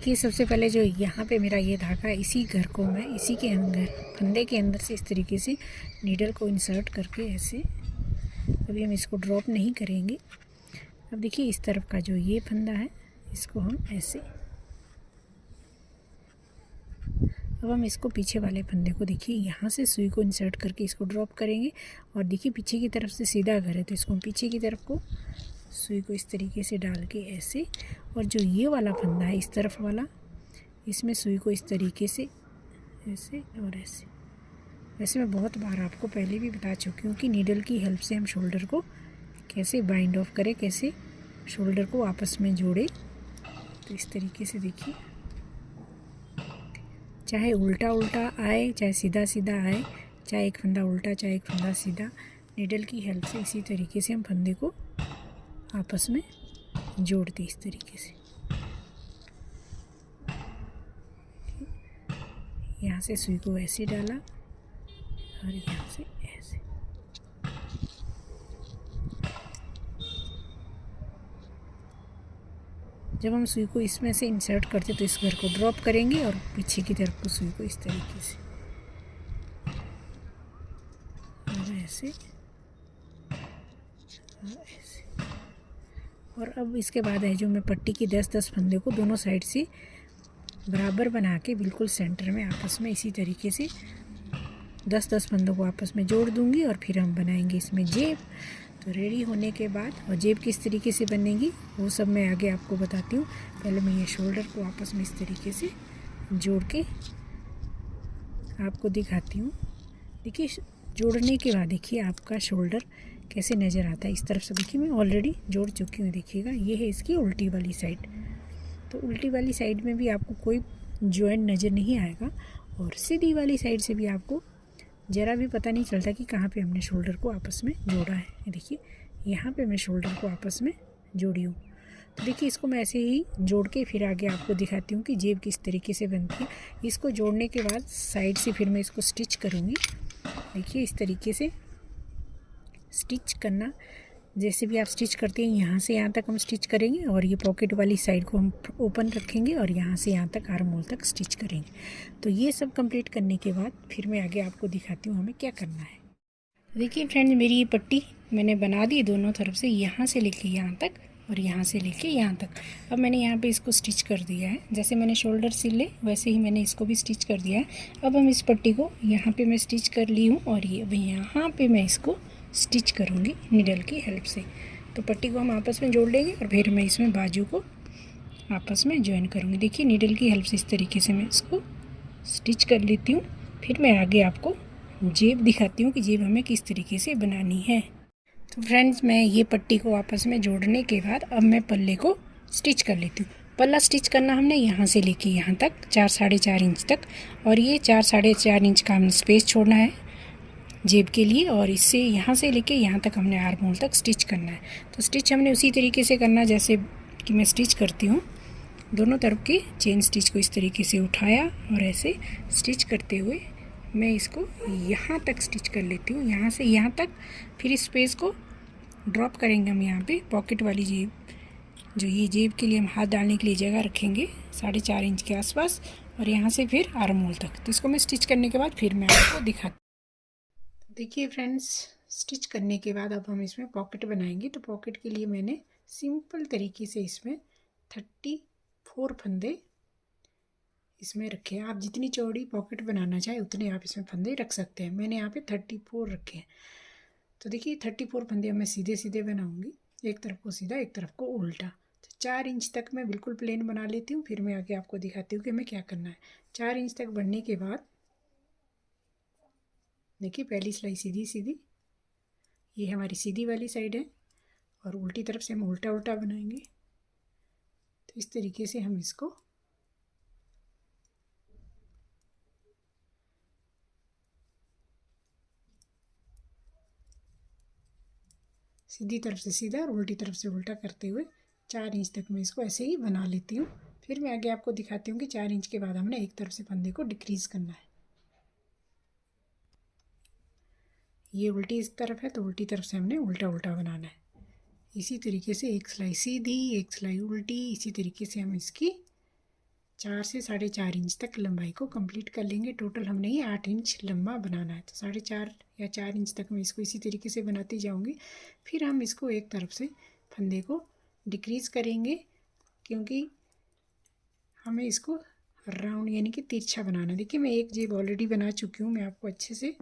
कि सबसे पहले जो यहाँ पे मेरा ये धागा है, इसी घर को मैं इसी के अंदर फंदे के अंदर से इस तरीके से नीडल को इंसर्ट करके ऐसे, अभी हम इसको ड्रॉप नहीं करेंगे। अब देखिए इस तरफ का जो ये फंदा है इसको हम ऐसे, अब हम इसको पीछे वाले फंदे को देखिए यहाँ से सुई को इंसर्ट करके इसको ड्रॉप करेंगे। और देखिए पीछे की तरफ से सीधा घर है तो इसको हम पीछे की तरफ को सुई को इस तरीके से डाल के ऐसे, और जो ये वाला फंदा है इस तरफ वाला, इसमें सुई को इस तरीके से ऐसे और ऐसे। वैसे मैं बहुत बार आपको पहले भी बता चुकी हूँ कि नीडल की हेल्प से हम शोल्डर को कैसे बाइंड ऑफ करें, कैसे शोल्डर को आपस में जोड़े। तो इस तरीके से देखिए, चाहे उल्टा उल्टा आए चाहे सीधा सीधा आए, चाहे एक फंदा उल्टा चाहे एक फंदा सीधा, नीडल की हेल्प से इसी तरीके से हम फंदे को आपस में जोड़ते इस तरीके से। यहाँ से सुई को ऐसे डाला और यहाँ से ऐसे। जब हम सुई को इसमें से इंसर्ट करते तो इस घर को ड्रॉप करेंगे और पीछे की तरफ को सुई को इस तरीके से और ऐसे और ऐसे। और अब इसके बाद है जो मैं पट्टी की 10-10 फंदे को दोनों साइड से बराबर बना के बिल्कुल सेंटर में आपस में इसी तरीके से 10-10 फंदों को आपस में जोड़ दूंगी और फिर हम बनाएंगे इसमें जेब। तो रेडी होने के बाद, और जेब किस तरीके से बनेगी वो सब मैं आगे आपको बताती हूँ। पहले मैं ये शोल्डर को आपस में इस तरीके से जोड़ के आपको दिखाती हूँ। देखिए जोड़ने के बाद देखिए आपका शोल्डर कैसे नज़र आता है। इस तरफ से देखिए मैं ऑलरेडी जोड़ चुकी हूँ, देखिएगा ये है इसकी उल्टी वाली साइड। तो उल्टी वाली साइड में भी आपको कोई जॉइंट नज़र नहीं आएगा और सीधी वाली साइड से भी आपको ज़रा भी पता नहीं चलता कि कहाँ पे हमने शोल्डर को आपस में जोड़ा है। देखिए यहाँ पे मैं शोल्डर को आपस में जोड़ी हूँ। तो देखिए इसको मैं ऐसे ही जोड़ के फिर आगे आपको दिखाती हूँ कि जेब किस तरीके से बनती है। इसको जोड़ने के बाद साइड से फिर मैं इसको स्टिच करूँगी। देखिए इस तरीके से स्टिच करना, जैसे भी आप स्टिच करते हैं यहाँ से यहाँ तक हम स्टिच करेंगे और ये पॉकेट वाली साइड को हम ओपन रखेंगे और यहाँ से यहाँ तक आर्म होल तक स्टिच करेंगे। तो ये सब कंप्लीट करने के बाद फिर मैं आगे आपको दिखाती हूँ हमें क्या करना है। देखिए फ्रेंड्स, मेरी ये पट्टी मैंने बना दी दोनों तरफ से, यहाँ से लेके यहाँ तक और यहाँ से लेके यहाँ तक। अब मैंने यहाँ पे इसको स्टिच कर दिया है। जैसे मैंने शोल्डर सिले वैसे ही मैंने इसको भी स्टिच कर दिया है। अब हम इस पट्टी को यहाँ पे मैं स्टिच कर ली हूँ और ये अब यहाँ पे मैं इसको स्टिच करूँगी नीडल की हेल्प से। तो पट्टी को हम आपस में जोड़ लेंगे और फिर मैं इसमें बाजू को आपस में ज्वाइन करूँगी। देखिए नीडल की हेल्प से इस तरीके से मैं इसको स्टिच कर लेती हूँ। फिर मैं आगे आपको जेब दिखाती हूँ कि जेब हमें किस तरीके से बनानी है। तो फ्रेंड्स, मैं ये पट्टी को आपस में जोड़ने के बाद अब मैं पल्ले को स्टिच कर लेती हूँ। पल्ला स्टिच करना हमने यहाँ से लेके यहाँ तक 4 साढ़े 4 इंच तक, और ये 4 साढ़े 4 इंच का हमने स्पेस छोड़ना है जेब के लिए, और इससे यहाँ से लेके यहाँ तक हमने आर्म होल तक स्टिच करना है। तो स्टिच हमने उसी तरीके से करना जैसे कि मैं स्टिच करती हूँ। दोनों तरफ की चेन स्टिच को इस तरीके से उठाया और ऐसे स्टिच करते हुए मैं इसको यहाँ तक स्टिच कर लेती हूँ, यहाँ से यहाँ तक। फिर इस स्पेस को ड्रॉप करेंगे हम यहाँ पे पॉकेट वाली जेब, जो ये जेब के लिए हम हाथ डालने के लिए जगह रखेंगे 4.5 इंच के आसपास, और यहाँ से फिर आर्म होल तक। तो इसको मैं स्टिच करने के बाद फिर मैं आपको दिखाती हूँ। देखिए फ्रेंड्स, स्टिच करने के बाद अब हम इसमें पॉकेट बनाएंगे। तो पॉकेट के लिए मैंने सिंपल तरीके से इसमें 34 फंदे इसमें रखे हैं। आप जितनी चौड़ी पॉकेट बनाना चाहे उतने आप इसमें फंदे रख सकते हैं। मैंने यहाँ पे 34 रखे हैं। तो देखिए 34 फंदे मैं सीधे सीधे बनाऊंगी, एक तरफ को सीधा एक तरफ को उल्टा। तो 4 इंच तक मैं बिल्कुल प्लेन बना लेती हूँ। फिर मैं आगे आपको दिखाती हूँ कि हमें क्या करना है। 4 इंच तक बनने के बाद देखिए पहली सिलाई सीधी सीधी, ये हमारी सीधी वाली साइड है, और उल्टी तरफ से हम उल्टा उल्टा बनाएंगे। तो इस तरीके से हम इसको सीधी तरफ से सीधा और उल्टी तरफ से उल्टा करते हुए 4 इंच तक मैं इसको ऐसे ही बना लेती हूँ। फिर मैं आगे आपको दिखाती हूँ कि 4 इंच के बाद हमने एक तरफ से फंदे को डिक्रीज़ करना है। ये उल्टी इस तरफ है तो उल्टी तरफ से हमने उल्टा उल्टा बनाना है। इसी तरीके से एक सिलाई सीधी एक सिलाई उल्टी, इसी तरीके से हम इसकी 4 से 4.5 इंच तक लंबाई को कंप्लीट कर लेंगे। टोटल हमने ये 8 इंच लंबा बनाना है। तो 4.5 या 4 इंच तक मैं इसको इसी तरीके से बनाती जाऊंगी। फिर हम इसको एक तरफ से फंदे को डिक्रीज़ करेंगे, क्योंकि हमें इसको राउंड यानी कि तिरछा बनाना। देखिए मैं एक जेब ऑलरेडी बना चुकी हूँ। मैं आपको अच्छे से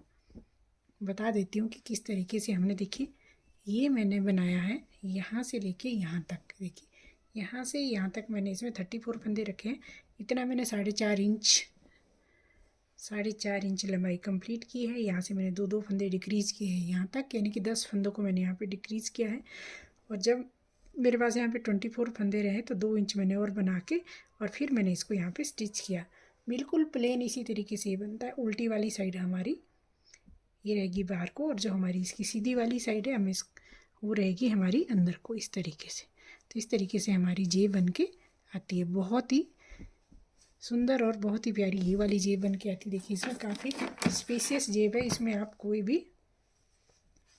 बता देती हूँ कि किस तरीके से हमने, देखिए ये मैंने बनाया है यहाँ से लेके यहाँ तक। देखिए यहाँ से यहाँ तक मैंने इसमें 34 फंदे रखे हैं। इतना मैंने 4.5 इंच लंबाई कंप्लीट की है। यहाँ से मैंने 2 फंदे डिक्रीज़ किए हैं यहाँ तक, यानी कि 10 फंदों को मैंने यहाँ पे डिक्रीज़ किया है। और जब मेरे पास यहाँ पे 24 फंदे रहे तो 2 इंच मैंने और बना के और फिर मैंने इसको यहाँ पे स्टिच किया। बिल्कुल प्लेन इसी तरीके से बनता है। उल्टी वाली साइड हमारी ये रहेगी बाहर को, और जो हमारी इसकी सीधी वाली साइड है हमें वो रहेगी हमारी अंदर को, इस तरीके से। तो इस तरीके से हमारी जेब बन के आती है। बहुत ही सुंदर और बहुत ही प्यारी ये वाली जेब बन के आती है। देखिए इसमें काफ़ी स्पेसियस जेब है। इसमें आप कोई भी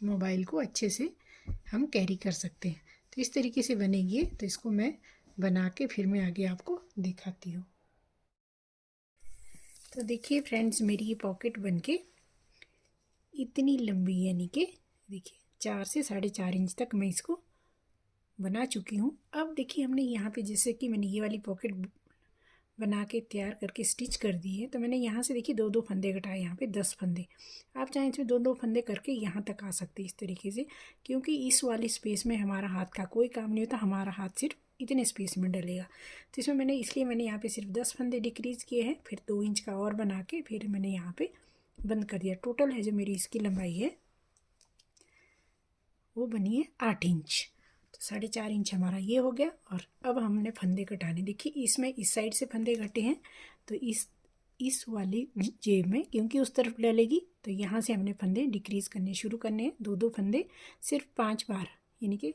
मोबाइल को अच्छे से हम कैरी कर सकते हैं। तो इस तरीके से बनेगी। तो इसको मैं बना के फिर मैं आगे आपको दिखाती हूँ। तो देखिए फ्रेंड्स, मेरी ये पॉकेट बन के इतनी लंबी, यानी कि देखिए 4 से 4.5 इंच तक मैं इसको बना चुकी हूँ। अब देखिए हमने यहाँ पे जैसे कि मैंने ये वाली पॉकेट बना के तैयार करके स्टिच कर दी है। तो मैंने यहाँ से देखिए 2 फंदे घटाए, यहाँ पे 10 फंदे। आप चाहें इसमें 2 फंदे करके यहाँ तक आ सकते हैं इस तरीके से, क्योंकि इस वाली स्पेस में हमारा हाथ का कोई काम नहीं होता। हमारा हाथ सिर्फ इतने स्पेस में डलेगा। तो इसमें मैंने यहाँ पे सिर्फ 10 फंदे डिक्रीज़ किए हैं। फिर 2 इंच का और बना के फिर मैंने यहाँ पे बंद कर दिया। टोटल है जो मेरी इसकी लंबाई है वो बनी है 8 इंच। तो 4.5 इंच हमारा ये हो गया। और अब हमने फंदे घटाने, देखिए इसमें इस साइड से फंदे घटे हैं। तो इस वाली जेब में क्योंकि उस तरफ डलेगी, तो यहाँ से हमने फंदे डिक्रीज़ करने शुरू करने हैं। 2 फंदे सिर्फ 5 बार, यानी कि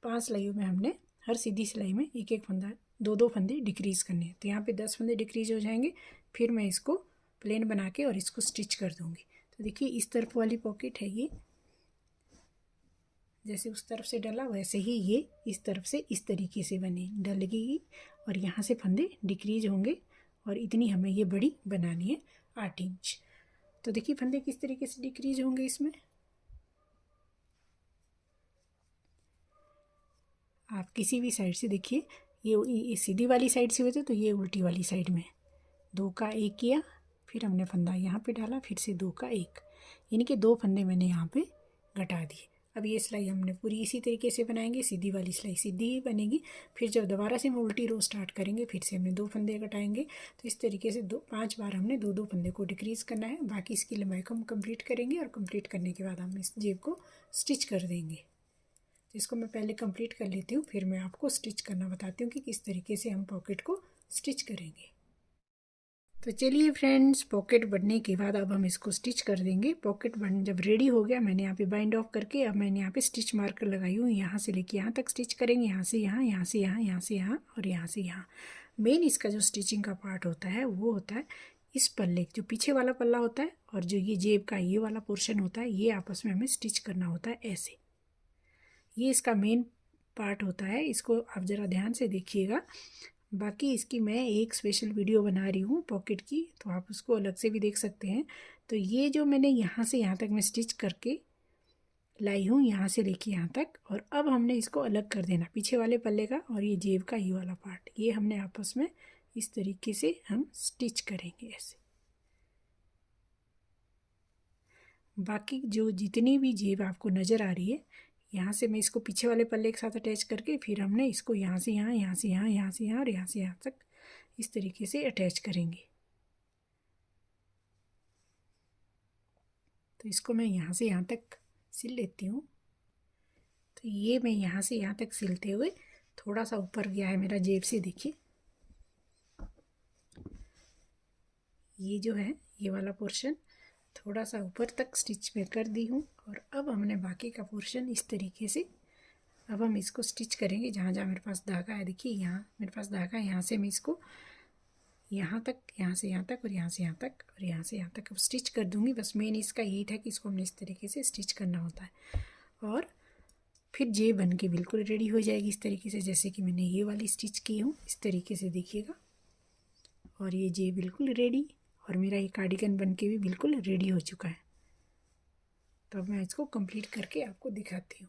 5 सिलाइयों में हमने हर सीधी सिलाई में एक एक फंदा, दो दो फंदे डिक्रीज़ करने हैं। तो यहाँ पे 10 फंदे डिक्रीज हो जाएंगे। फिर मैं इसको प्लेन बना के और इसको स्टिच कर दूँगी। तो देखिए इस तरफ वाली पॉकेट है ये, जैसे उस तरफ से डला वैसे ही ये इस तरफ से इस तरीके से बने डलेगी और यहाँ से फंदे डिक्रीज होंगे और इतनी हमें ये बड़ी बनानी है 8 इंच। तो देखिए फंदे किस तरीके से डिक्रीज होंगे इसमें। आप किसी भी साइड से देखिए, ये सीधी वाली साइड से हुए थे तो ये उल्टी वाली साइड में 2 का 1 किया, फिर हमने फंदा यहाँ पे डाला, फिर से 2 का 1, यानी कि 2 फंदे मैंने यहाँ पे घटा दिए। अब ये सिलाई हमने पूरी इसी तरीके से बनाएंगे, सीधी वाली सिलाई सीधी ही बनेगी। फिर जब दोबारा से हम उल्टी रो स्टार्ट करेंगे फिर से हमने 2 फंदे घटाएंगे। तो इस तरीके से 5 बार हमने 2 फंदे को डिक्रीज़ करना है। बाकी इसकी लंबाई को हम कंप्लीट करेंगे और कंप्लीट करने के बाद हम इस जेब को स्टिच कर देंगे। तो इसको मैं पहले कंप्लीट कर लेती हूँ, फिर मैं आपको स्टिच करना बताती हूँ कि किस तरीके से हम पॉकेट को स्टिच करेंगे। तो चलिए फ्रेंड्स, पॉकेट बनने के बाद अब हम इसको स्टिच कर देंगे। पॉकेट बन जब रेडी हो गया, मैंने यहाँ पे बाइंड ऑफ करके अब मैंने यहाँ पे स्टिच मार्कर लगाई हूँ। यहाँ से लेके यहाँ तक स्टिच करेंगे, यहाँ से यहाँ, यहाँ से यहाँ, यहाँ से यहाँ और यहाँ से यहाँ। मेन इसका जो स्टिचिंग का पार्ट होता है वो होता है इस पल्ले, जो पीछे वाला पल्ला होता है और जो ये जेब का ये वाला पोर्शन होता है, ये आपस में हमें स्टिच करना होता है ऐसे। ये इसका मेन पार्ट होता है, इसको आप ज़रा ध्यान से देखिएगा। बाकी इसकी मैं एक स्पेशल वीडियो बना रही हूँ पॉकेट की, तो आप उसको अलग से भी देख सकते हैं। तो ये जो मैंने यहाँ से यहाँ तक मैं स्टिच करके लाई हूँ, यहाँ से लेके यहाँ तक, और अब हमने इसको अलग कर देना, पीछे वाले पल्ले का और ये जेब का ये वाला पार्ट, ये हमने आपस में इस तरीके से हम स्टिच करेंगे ऐसे। बाकी जो जितनी भी जेब आपको नज़र आ रही है, यहाँ से मैं इसको पीछे वाले पल्ले के साथ अटैच करके फिर हमने इसको यहाँ से यहाँ, यहाँ से यहाँ, यहाँ से यहाँ और यहाँ से यहाँ तक इस तरीके से अटैच करेंगे। तो इसको मैं यहाँ से यहाँ तक सिल लेती हूँ। तो ये मैं यहाँ से यहाँ तक सिलते हुए थोड़ा सा ऊपर गया है मेरा जेब से, देखिए ये जो है ये वाला पोर्शन थोड़ा सा ऊपर तक स्टिच में कर दी हूँ। और अब हमने बाकी का पोर्शन इस तरीके से अब हम इसको स्टिच करेंगे। जहाँ जहाँ मेरे पास धागा है, देखिए यहाँ मेरे पास धागा है, यहाँ से मैं इसको यहाँ तक, यहाँ से यहाँ तक और यहाँ से यहाँ तक और यहाँ से यहाँ तक अब स्टिच कर दूँगी। बस मेन इसका यही था कि इसको हमने इस तरीके से स्टिच करना होता है और फिर जेब बन के बिल्कुल रेडी हो जाएगी इस तरीके से, जैसे कि मैंने ये वाली स्टिच की हूँ इस तरीके से, देखिएगा। और ये जेब बिल्कुल रेडी और मेरा ये कार्डिगन बन के भी बिल्कुल रेडी हो चुका है। तो अब मैं इसको कंप्लीट करके आपको दिखाती हूँ।